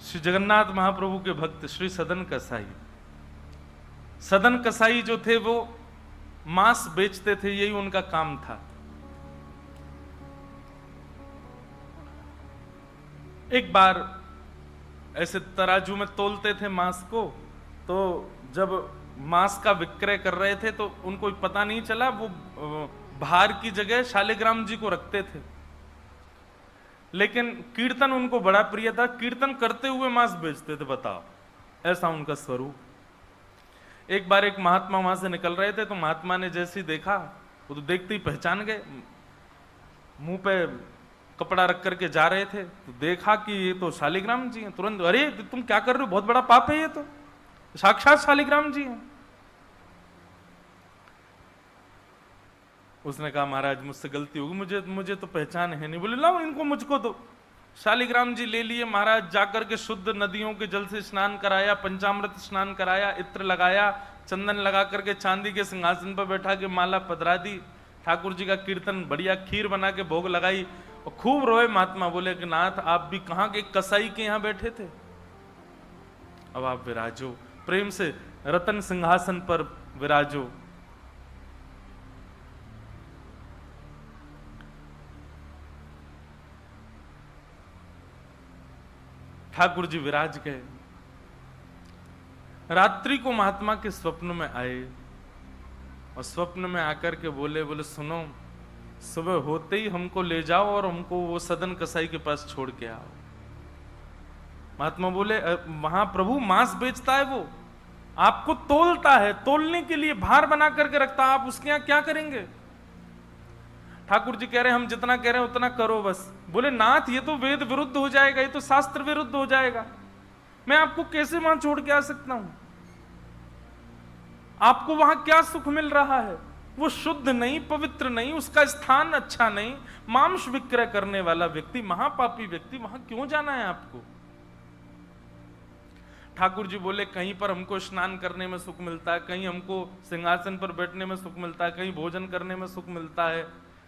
श्री जगन्नाथ महाप्रभु के भक्त श्री सदन कसाई। सदन कसाई जो थे वो मांस बेचते थे, यही उनका काम था। एक बार ऐसे तराजू में तोलते थे मांस को, तो जब मांस का विक्रय कर रहे थे तो उनको पता नहीं चला, वो भार की जगह शालिग्राम जी को रखते थे। लेकिन कीर्तन उनको बड़ा प्रिय था, कीर्तन करते हुए मांस बेचते थे। बताओ, ऐसा उनका स्वरूप। एक बार एक महात्मा वहां से निकल रहे थे, तो महात्मा ने जैसे ही देखा, वो तो देखते ही पहचान गए, मुंह पे कपड़ा रख करके जा रहे थे, तो देखा कि ये तो शालिग्राम जी हैं। तुरंत, अरे तुम क्या कर रहे हो, बहुत बड़ा पाप है, ये तो साक्षात शालिग्राम जी हैं। उसने कहा महाराज मुझसे गलती होगी, मुझे तो पहचान है नहीं। बोले लाओ इनको, मुझको दो। शालिग्राम जी ले लिए महाराज, जाकर के शुद्ध नदियों के जल से स्नान कराया, पंचामृत स्नान कराया, इत्र लगाया, चंदन लगा करके चांदी के सिंहासन पर बैठा के माला पधरा दी, ठाकुर जी का कीर्तन, बढ़िया खीर बना के भोग लगाई, और खूब रोए महात्मा। बोले कि नाथ आप भी कहां के कसाई के यहां बैठे थे, अब आप विराजो, प्रेम से रतन सिंहासन पर विराजो। ठाकुर जी विराज गए। रात्रि को महात्मा के स्वप्न में आए, और स्वप्न में आकर के बोले सुनो, सुबह होते ही हमको ले जाओ और हमको वो सदन कसाई के पास छोड़ के आओ। महात्मा बोले वहां प्रभु मांस बेचता है, वो आपको तोलता है, तोलने के लिए भार बना करके रखता है, आप उसके यहां क्या करेंगे। ठाकुर जी कह रहे हम जितना कह रहे हैं उतना करो बस। बोले नाथ ये तो वेद विरुद्ध हो जाएगा, ये तो शास्त्र विरुद्ध हो जाएगा, मैं आपको कैसे वहां छोड़ के आ सकता हूं। आपको वहां क्या सुख मिल रहा है, वो शुद्ध नहीं, पवित्र नहीं, उसका स्थान अच्छा नहीं, मांस विक्रय करने वाला व्यक्ति, महापापी व्यक्ति, वहां क्यों जाना है आपको। ठाकुर जी बोले कहीं पर हमको स्नान करने में सुख मिलता है, कहीं हमको सिंहासन पर बैठने में सुख मिलता है, कहीं भोजन करने में सुख मिलता है,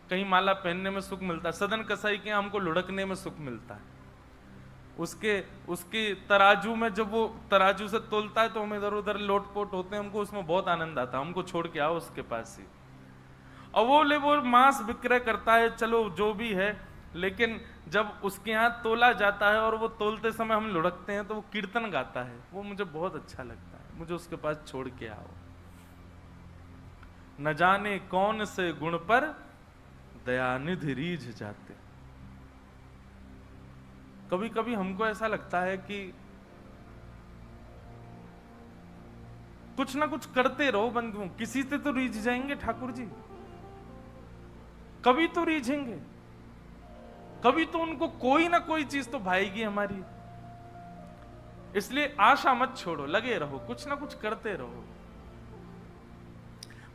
कहीं माला पहनने में सुख मिलता है, सदन कसाई के हमको लुढ़कने में सुख मिलता है। उसके तराजू में जब वो तराजू से तोलता है तो हम इधर उधर लोटपोट होते हैं, हमको उसमें बहुत आनंद आता है, हमको छोड़ के आओ उसके पास ही। और वो मांस विक्रय करता है, चलो जो भी है, लेकिन जब उसके यहाँ तोला जाता है और वो तोलते समय हम लुढ़कते हैं तो वो कीर्तन गाता है, वो मुझे बहुत अच्छा लगता है, मुझे उसके पास छोड़ के आओ। न जाने कौन से गुण पर दयानिधि रीझ जाते। कभी कभी हमको ऐसा लगता है कि कुछ ना कुछ करते रहो बंधुओं, किसी से तो रीझ जाएंगे ठाकुर जी, कभी तो रीझेंगे, कभी तो उनको कोई ना कोई चीज तो भाएगी हमारी। इसलिए आशा मत छोड़ो, लगे रहो, कुछ ना कुछ करते रहो।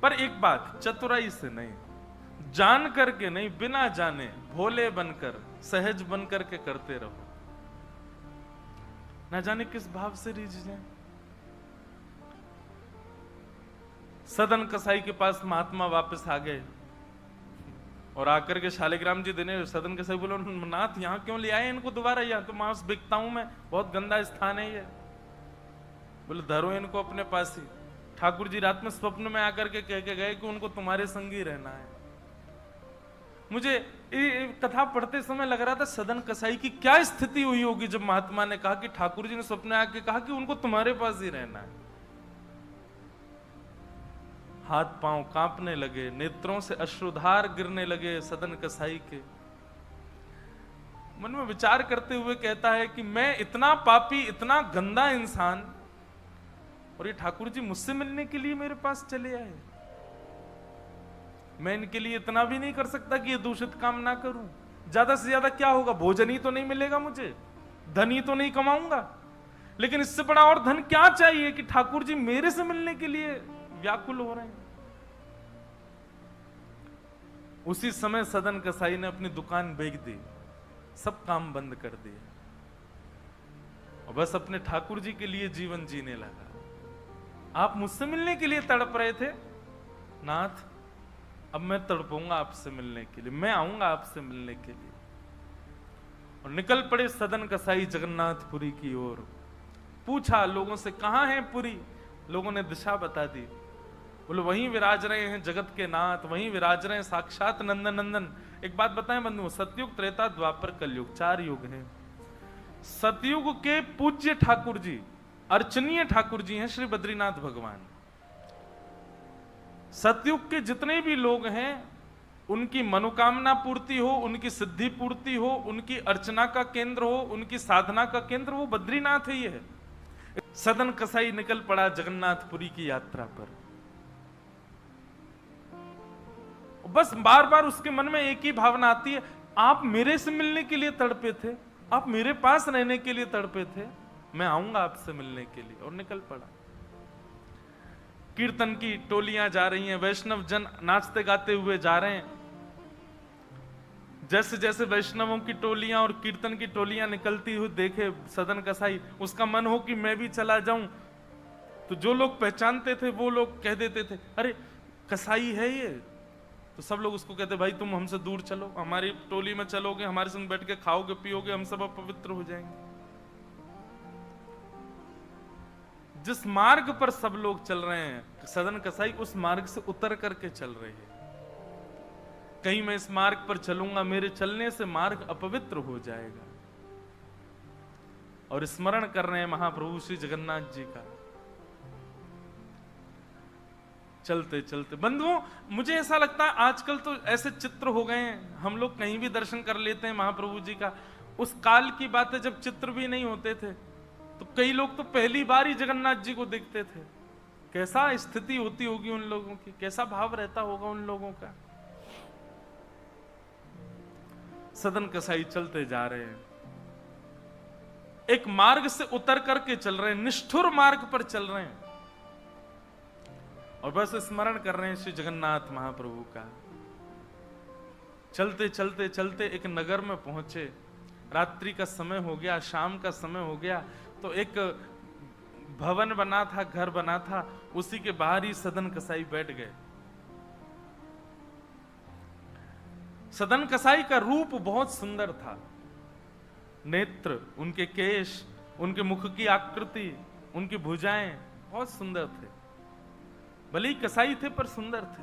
पर एक बात, चतुराई से नहीं, जान करके नहीं, बिना जाने भोले बनकर, सहज बनकर के करते रहो, ना जाने किस भाव से रीझ जाए। सदन कसाई के पास महात्मा वापस आ गए और आकर के शालिग्राम जी देने, सदन कसाई बोले नाथ यहां क्यों ले आए इनको दोबारा, यहां तो मांस बिकता हूं मैं, बहुत गंदा स्थान है ये। बोले धरो इनको अपने पास ही। ठाकुर जी रात में स्वप्न में आकर के कह के गए कि उनको तुम्हारे संग ही रहना है। मुझे कथा पढ़ते समय लग रहा था सदन कसाई की क्या स्थिति हुई होगी जब महात्मा ने कहा कि ठाकुर जी ने स्वप्न में आके कहा कि उनको तुम्हारे पास ही रहना है। हाथ पांव कांपने लगे, नेत्रों से अश्रुधार गिरने लगे सदन कसाई के। मन में विचार करते हुए कहता है कि मैं इतना पापी, इतना गंदा इंसान, और ये ठाकुर जी मुझसे मिलने के लिए मेरे पास चले आए। मैं इनके लिए इतना भी नहीं कर सकता कि ये दूषित काम ना करूं। ज्यादा से ज्यादा क्या होगा, भोजन ही तो नहीं मिलेगा मुझे, धन ही तो नहीं कमाऊंगा, लेकिन इससे बड़ा और धन क्या चाहिए कि ठाकुर जी मेरे से मिलने के लिए व्याकुल हो रहे हैं। उसी समय सदन कसाई ने अपनी दुकान बेच दी, सब काम बंद कर दिए और बस अपने ठाकुर जी के लिए जीवन जीने लगा। आप मुझसे मिलने के लिए तड़प रहे थे नाथ, अब मैं तड़पूंगा आपसे मिलने के लिए, मैं आऊंगा आपसे मिलने के लिए। और निकल पड़े सदन कसाई जगन्नाथपुरी की ओर। पूछा लोगों से, कहां है पुरी? लोगों ने दिशा बता दी। बोले वहीं विराज रहे हैं जगत के नाथ, वहीं विराज रहे हैं साक्षात नंदन नंदन। एक बात बताएं बंधुओं, सतयुग, त्रेता, द्वापर, कलयुग, 4 युग हैं। सतयुग के पूज्य ठाकुर जी, अर्चनीय ठाकुर जी हैं श्री बद्रीनाथ भगवान। सतयुग के जितने भी लोग हैं उनकी मनोकामना पूर्ति हो, उनकी सिद्धि पूर्ति हो, उनकी अर्चना का केंद्र हो, उनकी साधना का केंद्र वो बद्रीनाथ ही है। सदन कसाई निकल पड़ा जगन्नाथपुरी की यात्रा पर। बस बार बार उसके मन में एक ही भावना आती है, आप मेरे से मिलने के लिए तड़पे थे, आप मेरे पास रहने के लिए तड़पे थे, मैं आऊंगा आपसे मिलने के लिए। और निकल पड़ा। कीर्तन की टोलियां जा रही हैं, वैष्णव जन नाचते गाते हुए जा रहे हैं। जैसे जैसे वैष्णवों की टोलियां और कीर्तन की टोलियां निकलती हुई देखे सदन कसाई, उसका मन हो कि मैं भी चला जाऊं। तो जो लोग पहचानते थे वो लोग कह देते थे, अरे कसाई है ये। तो सब लोग उसको कहते, भाई तुम हमसे दूर चलो, हमारी टोली में चलोगे, हमारे संग बैठ के खाओगे पियोगे, हम सब अपवित्र हो जाएंगे। जिस मार्ग पर सब लोग चल रहे हैं सदन कसाई उस मार्ग से उतर करके चल रहे हैं। कहीं मैं इस मार्ग पर चलूंगा, मेरे चलने से मार्ग अपवित्र हो जाएगा। और स्मरण कर रहे हैं महाप्रभु श्री जगन्नाथ जी का। चलते चलते बंधुओं, मुझे ऐसा लगता है आजकल तो ऐसे चित्र हो गए हैं, हम लोग कहीं भी दर्शन कर लेते हैं महाप्रभु जी का। उस काल की बात है जब चित्र भी नहीं होते थे, तो कई लोग तो पहली बार ही जगन्नाथ जी को देखते थे। कैसा स्थिति होती होगी उन लोगों की, कैसा भाव रहता होगा उन लोगों का। सदन कसाई चलते जा रहे हैं, एक मार्ग से उतर करके चल रहे हैं, निष्ठुर मार्ग पर चल रहे हैं और बस स्मरण कर रहे हैं श्री जगन्नाथ महाप्रभु का। चलते चलते चलते एक नगर में पहुंचे। रात्रि का समय हो गया, शाम का समय हो गया। तो एक भवन बना था, घर बना था, उसी के बाहर ही सदन कसाई बैठ गए। सदन कसाई का रूप बहुत सुंदर था। नेत्र, उनके केश, उनके मुख की आकृति, उनकी भुजाएं बहुत सुंदर थे। भले ही कसाई थे पर सुंदर थे।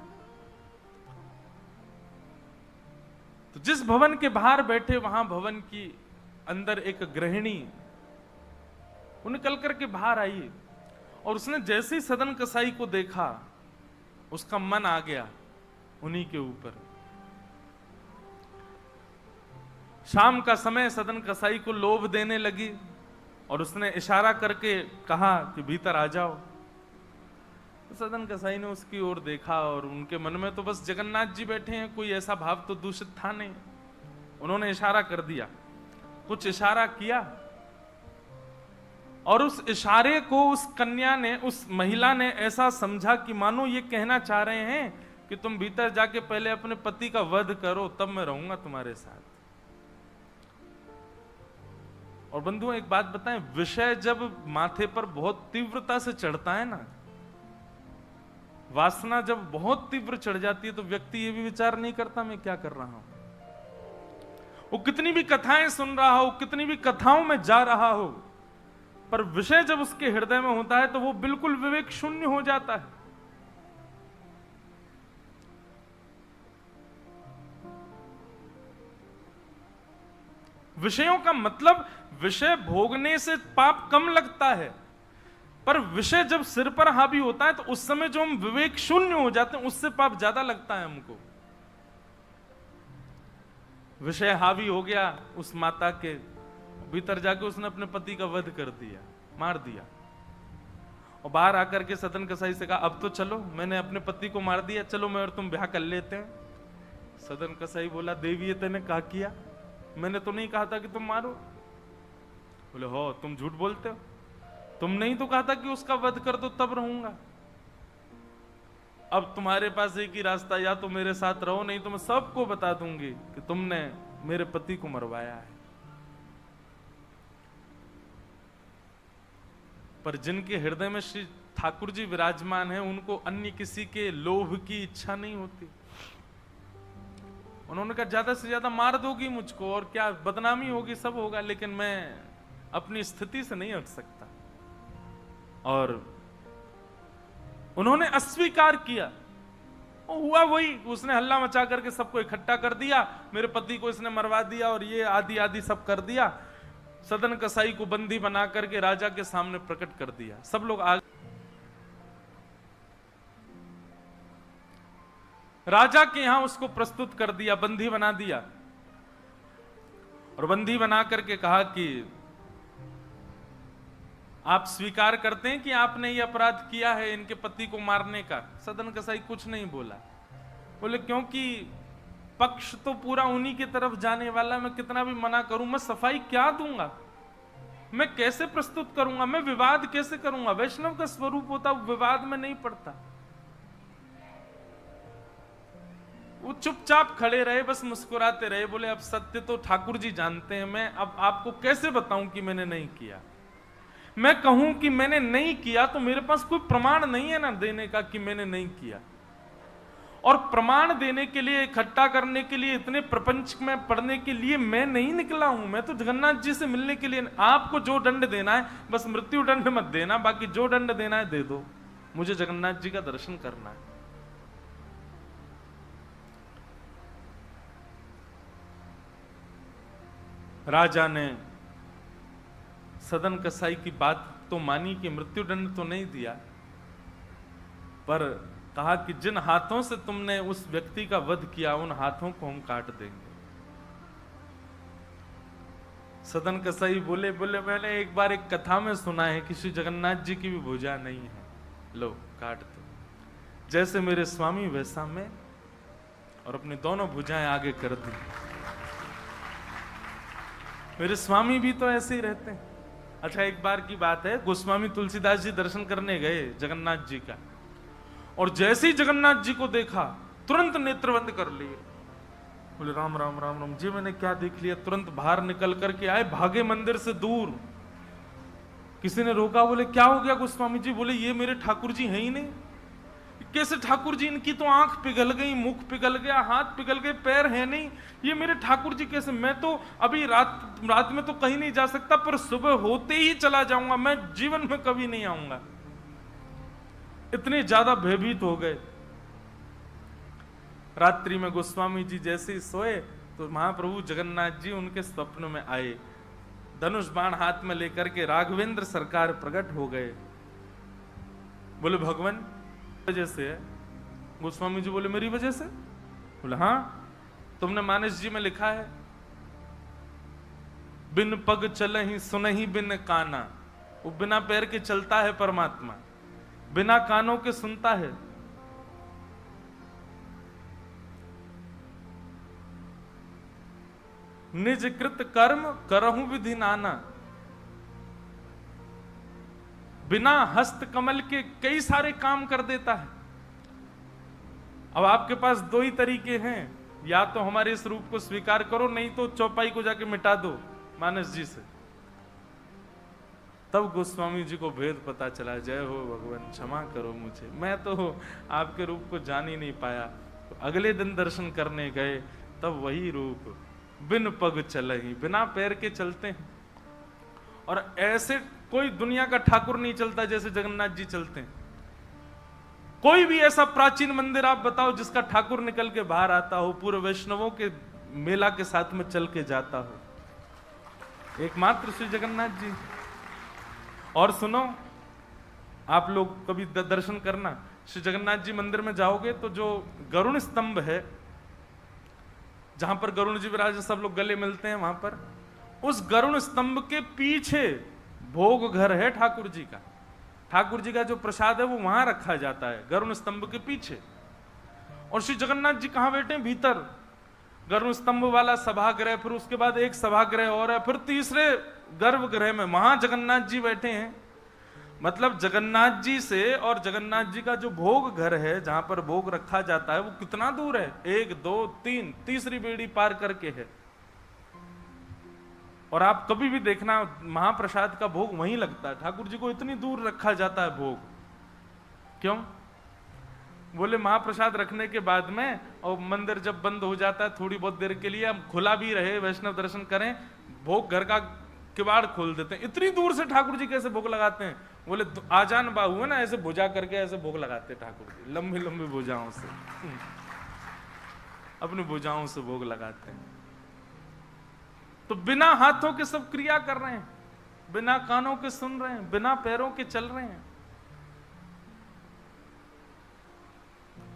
तो जिस भवन के बाहर बैठे वहां भवन की अंदर एक गृहिणी वो निकल करके बाहर आई और उसने जैसे ही सदन कसाई को देखा उसका मन आ गया उन्हीं के ऊपर। शाम का समय, सदन कसाई को लोभ देने लगी और उसने इशारा करके कहा कि भीतर आ जाओ। तो सदन कसाई ने उसकी ओर देखा और उनके मन में तो बस जगन्नाथ जी बैठे हैं, कोई ऐसा भाव तो दूषित था नहीं। उन्होंने इशारा कर दिया, कुछ इशारा किया और उस इशारे को उस कन्या ने, उस महिला ने ऐसा समझा कि मानो ये कहना चाह रहे हैं कि तुम भीतर जाके पहले अपने पति का वध करो, तब मैं रहूंगा तुम्हारे साथ। और बंधुओं एक बात बताएं, विषय जब माथे पर बहुत तीव्रता से चढ़ता है ना, वासना जब बहुत तीव्र चढ़ जाती है, तो व्यक्ति ये भी विचार नहीं करता मैं क्या कर रहा हूं। वो कितनी भी कथाएं सुन रहा हो, कितनी भी कथाओं में जा रहा हो, पर विषय जब उसके हृदय में होता है तो वो बिल्कुल विवेक शून्य हो जाता है। विषयों का मतलब, विषय भोगने से पाप कम लगता है, पर विषय जब सिर पर हावी होता है तो उस समय जो हम विवेक शून्य हो जाते हैं उससे पाप ज्यादा लगता है हमको। विषय हावी हो गया उस माता के, भीतर जाके उसने अपने पति का वध कर दिया, मार दिया। और बाहर आकर के सदन कसाई से कहा, अब तो चलो, मैंने अपने पति को मार दिया, चलो मैं और तुम ब्याह कर लेते हैं। सदन कसाई बोला, देवी ये तेने कहा किया, मैंने तो नहीं कहा था कि तुम मारो। बोले, हो तुम झूठ बोलते हो, तुमने ही तो कहा था कि उसका वध कर दो तब रहूंगा। अब तुम्हारे पास एक ही रास्ता, या तो मेरे साथ रहो, नहीं तो मैं सबको बता दूंगी कि तुमने मेरे पति को मरवाया है। पर जिनके हृदय में श्री ठाकुर जी विराजमान हैं, उनको अन्य किसी के लोभ की इच्छा नहीं होती। उन्होंने कहा ज्यादा से ज्यादा मार दोगी मुझको और क्या बदनामी होगी, सब होगा, लेकिन मैं अपनी स्थिति से नहीं हट सकता। और उन्होंने अस्वीकार किया। और हुआ वही, उसने हल्ला मचा करके सबको इकट्ठा कर दिया, मेरे पति को इसने मरवा दिया और ये आदि आदि सब कर दिया। सदन कसाई को बंदी बना करके राजा के सामने प्रकट कर दिया। सब लोग आ राजा के यहां उसको प्रस्तुत कर दिया, बंदी बना दिया। और बंदी बना करके कहा कि आप स्वीकार करते हैं कि आपने ये अपराध किया है इनके पति को मारने का? सदन कसाई कुछ नहीं बोला। बोले क्योंकि पक्ष तो पूरा उन्हीं की तरफ जाने वाला, मैं कितना भी मना करूं, मैं सफाई क्या दूंगा, मैं कैसे प्रस्तुत करूंगा, मैं विवाद कैसे करूंगा? वैष्णव का स्वरूप होता विवाद में नहीं पड़ता। वो चुपचाप खड़े रहे, बस मुस्कुराते रहे। बोले अब सत्य तो ठाकुर जी जानते हैं, मैं अब आपको कैसे बताऊं कि मैंने नहीं किया। मैं कहूं कि मैंने नहीं किया तो मेरे पास कोई प्रमाण नहीं है ना देने का कि मैंने नहीं किया। और प्रमाण देने के लिए, इकट्ठा करने के लिए, इतने प्रपंच में पढ़ने के लिए मैं नहीं निकला हूं। मैं तो जगन्नाथ जी से मिलने के लिए, आपको जो दंड देना है बस मृत्यु दंड मत देना, बाकी जो दंड देना है दे दो, मुझे जगन्नाथ जी का दर्शन करना है। राजा ने सदन कसाई की बात तो मानी कि मृत्युदंड तो नहीं दिया, पर कहा कि जिन हाथों से तुमने उस व्यक्ति का वध किया उन हाथों को हम काट देंगे। सदन कसाई बोले मैंने एक बार एक कथा में सुना है कि श्री जगन्नाथ जी की भी भुजा नहीं है, लो काट दो। जैसे मेरे स्वामी वैसा मैं, और अपनी दोनों भुजाएं आगे कर दी। मेरे स्वामी भी तो ऐसे ही रहते हैं। अच्छा, एक बार की बात है, गोस्वामी तुलसीदास जी दर्शन करने गए जगन्नाथ जी का, और जैसे ही जगन्नाथ जी को देखा तुरंत नेत्र बंद कर लिए। बोले राम राम राम राम जी, मैंने क्या देख लिया? तुरंत बाहर निकल करके आए, भागे मंदिर से दूर। किसी ने रोका, बोले क्या हो गया गोस्वामी जी? बोले ये मेरे ठाकुर जी हैं ही नहीं। कैसे ठाकुर जी? इनकी तो आंख पिघल गई, मुख पिघल गया, हाथ पिघल गए, पैर है नहीं, ये मेरे ठाकुर जी कैसे? मैं तो अभी रात में तो कहीं नहीं जा सकता, पर सुबह होते ही चला जाऊंगा, मैं जीवन में कभी नहीं आऊंगा। इतने ज्यादा भयभीत हो गए। रात्रि में गोस्वामी जी जैसे ही सोए तो महाप्रभु जगन्नाथ जी उनके स्वप्न में आए, धनुष बाण हाथ में लेकर के राघवेंद्र सरकार प्रकट हो गए। बोले भगवान वजह से है? गोस्वामी जी बोले मेरी वजह से? बोले हाँ, तुमने मानस जी में लिखा है बिन पग चलहि सुनहि बिन काना। वो बिना पैर के चलता है परमात्मा, बिना कानों के सुनता है। निज कृत कर्म करहु विधि नाना। बिना हस्त कमल के कई सारे काम कर देता है। अब आपके पास दो ही तरीके हैं, या तो हमारे इस रूप को स्वीकार करो, नहीं तो चौपाई को जाके मिटा दो मानस जी से। तब गोस्वामी जी को भेद पता चला। जय हो भगवान, क्षमा करो मुझे, मैं तो आपके रूप को जान ही नहीं पाया। तो अगले दिन दर्शन करने गए, तब वही रूप बिन पग चलहि, बिना पैर के चलते हैं। और ऐसे कोई दुनिया का ठाकुर नहीं चलता जैसे जगन्नाथ जी चलते हैं। कोई भी ऐसा प्राचीन मंदिर आप बताओ जिसका ठाकुर निकल के बाहर आता हो, पूरे वैष्णवों के मेला के साथ में चल के जाता हो, एकमात्र श्री जगन्नाथ जी। और सुनो, आप लोग कभी दर्शन करना, श्री जगन्नाथ जी मंदिर में जाओगे तो जो गरुण स्तंभ है, जहां पर गरुण जी विराज, सब लोग गले मिलते हैं, वहां पर उस गरुण स्तंभ के पीछे भोग घर है ठाकुर जी का। ठाकुर जी का जो प्रसाद है वो वहां रखा जाता है, गरुण स्तंभ के पीछे। और श्री जगन्नाथ जी कहां बैठे? भीतर गरुण स्तंभ वाला सभागृह, फिर उसके बाद एक सभागृह और है, फिर तीसरे गर्भगृह में वहां जगन्नाथ जी बैठे हैं। मतलब जगन्नाथ जी से और जगन्नाथ जी का जो भोग घर है, जहां पर भोग रखा जाता है, वो कितना दूर है? 1 2 3 तीसरी बेड़ी पार करके है। और आप कभी भी देखना, महाप्रसाद का भोग वहीं लगता है। ठाकुर जी को इतनी दूर रखा जाता है भोग, क्यों? बोले महाप्रसाद रखने के बाद में और मंदिर जब बंद हो जाता है थोड़ी बहुत देर के लिए, हम खुला भी रहे वैष्णव दर्शन करें, भोग घर का किवाड़ खोल देते हैं। इतनी दूर से ठाकुर जी कैसे भोग लगाते हैं? बोले आजान बाहु है ना, ऐसे भुजा करके ऐसे भोग लगाते ठाकुर जी, लंबी लंबी भुजाओं से अपनी भुजाओं से भोग लगाते हैं। तो बिना हाथों के सब क्रिया कर रहे हैं, बिना कानों के सुन रहे हैं, बिना पैरों के चल रहे हैं।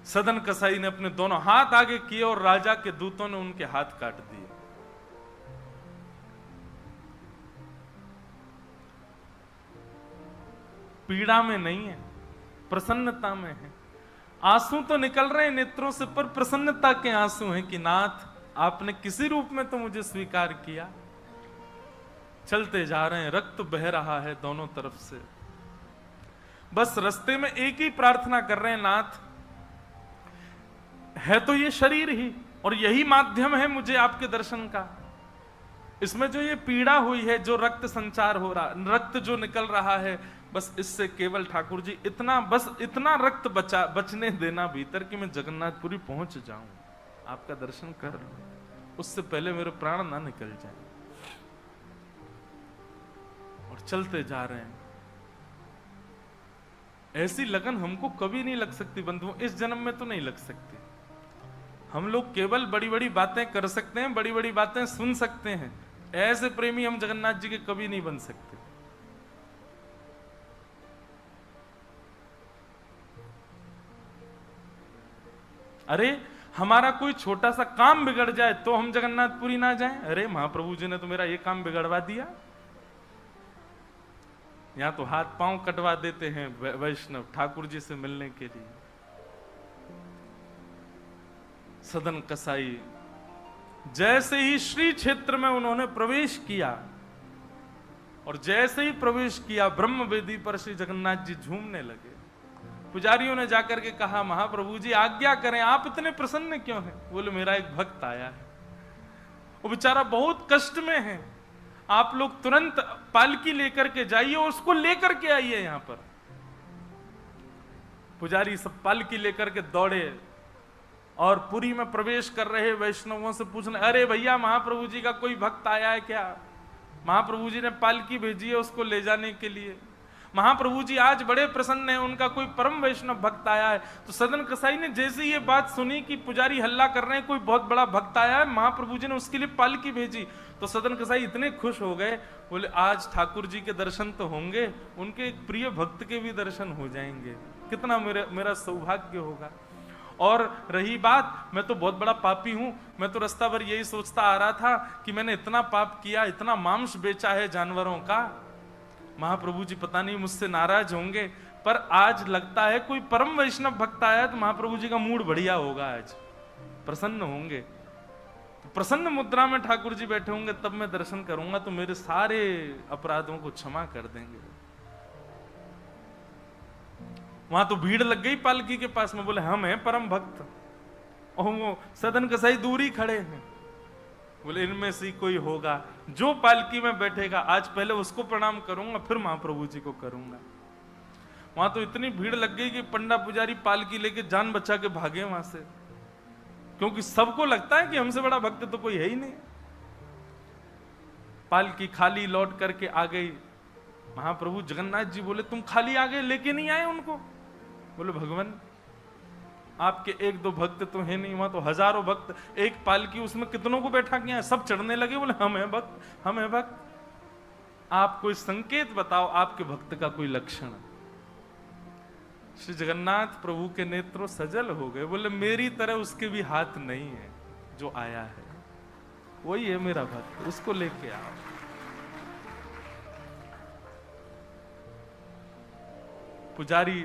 सदन कसाई ने अपने दोनों हाथ आगे किए और राजा के दूतों ने उनके हाथ काट दिए। पीड़ा में नहीं है, प्रसन्नता में है। आंसू तो निकल रहे हैं नेत्रों से, पर प्रसन्नता के आंसू हैं कि नाथ आपने किसी रूप में तो मुझे स्वीकार किया। चलते जा रहे हैं, रक्त बह रहा है दोनों तरफ से। बस रास्ते में एक ही प्रार्थना कर रहे हैं, नाथ है तो ये शरीर ही, और यही माध्यम है मुझे आपके दर्शन का। इसमें जो ये पीड़ा हुई है, जो रक्त संचार हो रहा, रक्त जो निकल रहा है, बस इससे केवल ठाकुर जी इतना, बस इतना रक्त बचने देना भीतर कि मैं जगन्नाथपुरी पहुंच जाऊं, आपका दर्शन कर लूं, उससे पहले मेरे प्राण ना निकल जाए। और चलते जा रहे हैं। ऐसी लगन हमको कभी नहीं लग सकती बंधुओं, इस जन्म में तो नहीं लग सकती। हम लोग केवल बड़ी बड़ी बातें कर सकते हैं, बड़ी बड़ी बातें सुन सकते हैं, ऐसे प्रेमी हम जगन्नाथ जी के कभी नहीं बन सकते। अरे हमारा कोई छोटा सा काम बिगड़ जाए तो हम जगन्नाथपुरी ना जाएं? अरे महाप्रभु जी ने तो मेरा ये काम बिगड़वा दिया। यहां तो हाथ पांव कटवा देते हैं वैष्णव ठाकुर जी से मिलने के लिए। सदन कसाई जैसे ही श्री क्षेत्र में उन्होंने प्रवेश किया, और जैसे ही प्रवेश किया ब्रह्म वेदी पर श्री जगन्नाथ जी झूमने लगे। पुजारियों ने जाकर के कहा, महाप्रभु जी आज्ञा करें, आप इतने प्रसन्न क्यों हैं? बोले मेरा एक भक्त आया है, वो बेचारा बहुत कष्ट में है, आप लोग तुरंत पालकी लेकर के जाइए और उसको लेकर के आइए यहां पर। पुजारी सब पालकी लेकर के दौड़े और पुरी में प्रवेश कर रहे वैष्णवों से पूछने, अरे भैया महाप्रभु जी का कोई भक्त आया है क्या? महाप्रभु जी ने पालकी भेजी है उसको ले जाने के लिए। महाप्रभु जी आज बड़े प्रसन्न हैं, उनका कोई परम वैष्णव भक्त आया है। तो सदन कसाई ने जैसे ये बात सुनी कि पुजारी हल्ला कर रहे हैं, कोई बहुत बड़ा भक्त आया है, महाप्रभु जी ने उसके लिए पालकी भेजी, तो सदन कसाई इतने खुश हो गए, बोले आज ठाकुर जी के दर्शन तो होंगे, उनके एक प्रिय भक्त के भी दर्शन हो जाएंगे, कितना मेरा सौभाग्य होगा। और रही बात, मैं तो बहुत बड़ा पापी हूं, मैं तो रास्ता भर यही सोचता आ रहा था कि मैंने इतना पाप किया, इतना मांस बेचा है जानवरों का, महाप्रभु जी पता नहीं मुझसे नाराज होंगे, पर आज लगता है कोई परम वैष्णव भक्त आया तो महाप्रभु जी का मूड बढ़िया होगा, आज प्रसन्न होंगे। तो प्रसन्न मुद्रा में ठाकुर जी बैठे होंगे, तब मैं दर्शन करूंगा तो मेरे सारे अपराधों को क्षमा कर देंगे। वहां तो भीड़ लग गई पालकी के पास में, बोले हम हैं परम भक्त, और वो सदन कसाई दूरी खड़े हैं, बोले इनमें से कोई होगा जो पालकी में बैठेगा, आज पहले उसको प्रणाम करूंगा फिर महाप्रभु जी को करूंगा। वहां तो इतनी भीड़ लग गई कि पंडा पुजारी पालकी लेके जान बचा के भागे वहां से, क्योंकि सबको लगता है कि हमसे बड़ा भक्त तो कोई है ही नहीं। पालकी खाली लौट करके आ गई। महाप्रभु जगन्नाथ जी बोले तुम खाली आ गए, लेके नहीं आए उनको? बोले भगवान आपके एक दो भक्त तो है नहीं, वहां तो हजारों भक्त, एक पालकी उसमें कितनों को बैठा किया है, सब चढ़ने लगे, बोले हम हैं भक्त, हम हैं भक्त। आप कोई संकेत बताओ, आपके भक्त का कोई लक्षण। श्री जगन्नाथ प्रभु के नेत्रों सजल हो गए, बोले मेरी तरह उसके भी हाथ नहीं है, जो आया है वही है मेरा भक्त, उसको लेके आओ। पुजारी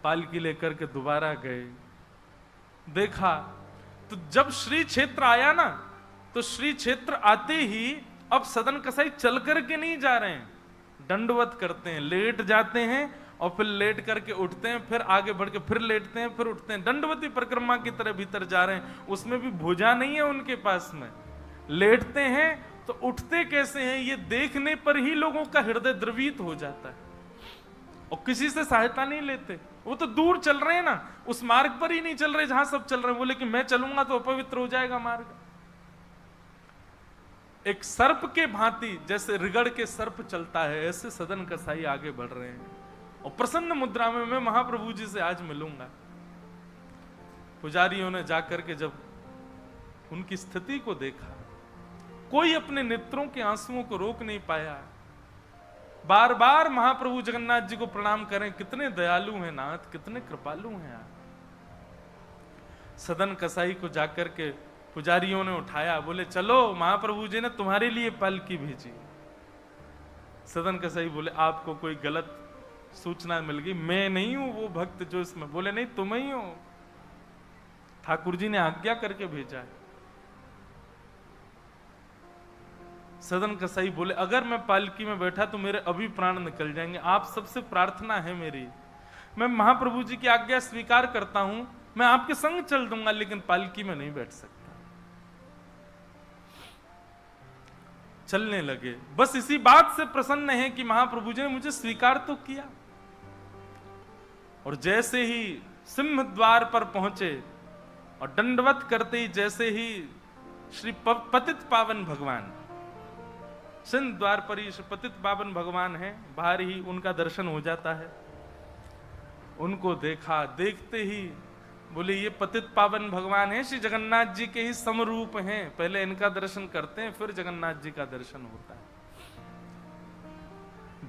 पालकी लेकर के दोबारा गए, देखा तो जब श्री क्षेत्र आया ना, तो श्री क्षेत्र आते ही अब सदन कसाई चल करके नहीं जा रहे हैं, दंडवत करते हैं, लेट जाते हैं और फिर लेट करके उठते हैं, फिर आगे बढ़ के फिर लेटते हैं, फिर उठते हैं, दंडवती परिक्रमा की तरह भीतर जा रहे हैं। उसमें भी भुजा नहीं है उनके पास में, लेटते हैं तो उठते कैसे हैं, ये देखने पर ही लोगों का हृदय द्रवित हो जाता है, और किसी से सहायता नहीं लेते। वो तो दूर चल रहे हैं ना, उस मार्ग पर ही नहीं चल रहे जहां सब चल रहे हैं। बोले कि मैं चलूंगा तो अपवित्र हो जाएगा मार्ग। एक सर्प के भांति जैसे रिगड़ के सर्प चलता है, ऐसे सदन कसाई आगे बढ़ रहे हैं। और प्रसन्न मुद्रा में मैं महाप्रभु जी से आज मिलूंगा। पुजारियों ने जाकर के जब उनकी स्थिति को देखा, कोई अपने नेत्रों के आंसुओं को रोक नहीं पाया। बार बार महाप्रभु जगन्नाथ जी को प्रणाम करें, कितने दयालु हैं नाथ, कितने कृपालु हैं आप। सदन कसाई को जाकर के पुजारियों ने उठाया, बोले चलो महाप्रभु जी ने तुम्हारे लिए पालकी भेजी। सदन कसाई बोले आपको कोई गलत सूचना मिल गई, मैं नहीं हूं वो भक्त जो इसमें। बोले नहीं तुम ही हो, ठाकुर जी ने आज्ञा करके भेजा है। सदन कसाई बोले अगर मैं पालकी में बैठा तो मेरे अभी प्राण निकल जाएंगे, आप सबसे प्रार्थना है मेरी, मैं महाप्रभु जी की आज्ञा स्वीकार करता हूं, मैं आपके संग चल दूंगा लेकिन पालकी में नहीं बैठ सकता। चलने लगे, बस इसी बात से प्रसन्न है कि महाप्रभु जी ने मुझे स्वीकार तो किया। और जैसे ही सिंह द्वार पर पहुंचे और दंडवत करते ही जैसे ही श्री पतित पावन भगवान, सिंह द्वार पर ही श्री पतित पावन भगवान है, बाहर ही उनका दर्शन हो जाता है। उनको देखा, देखते ही बोले ये पतित पावन भगवान है, श्री जगन्नाथ जी के ही समरूप हैं, पहले इनका दर्शन करते हैं फिर जगन्नाथ जी का दर्शन होता है।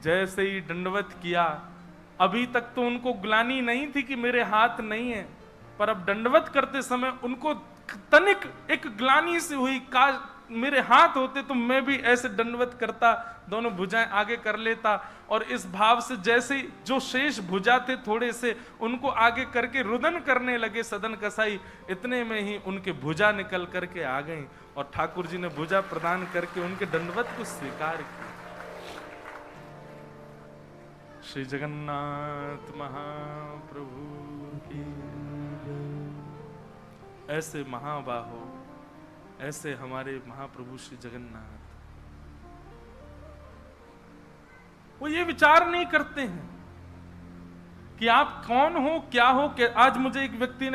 जैसे ही दंडवत किया, अभी तक तो उनको ग्लानि नहीं थी कि मेरे हाथ नहीं है, पर अब दंडवत करते समय उनको तनिक एक ग्लानि से हुई, काश मेरे हाथ होते तो मैं भी ऐसे दंडवत करता, दोनों भुजाएं आगे कर लेता। और इस भाव से जैसे जो शेष भुजा थे थोड़े से उनको आगे करके रुदन करने लगे सदन कसाई, इतने में ही उनके भुजा निकल करके आ गई और ठाकुर जी ने भुजा प्रदान करके उनके दंडवत को स्वीकार किया। श्री जगन्नाथ महाप्रभु की। ऐसे महाबाहो, ऐसे हमारे महाप्रभु श्री जगन्नाथ, वो ये विचार नहीं करते हैं कि आप कौन हो क्या हो। आज मुझे एक व्यक्ति ने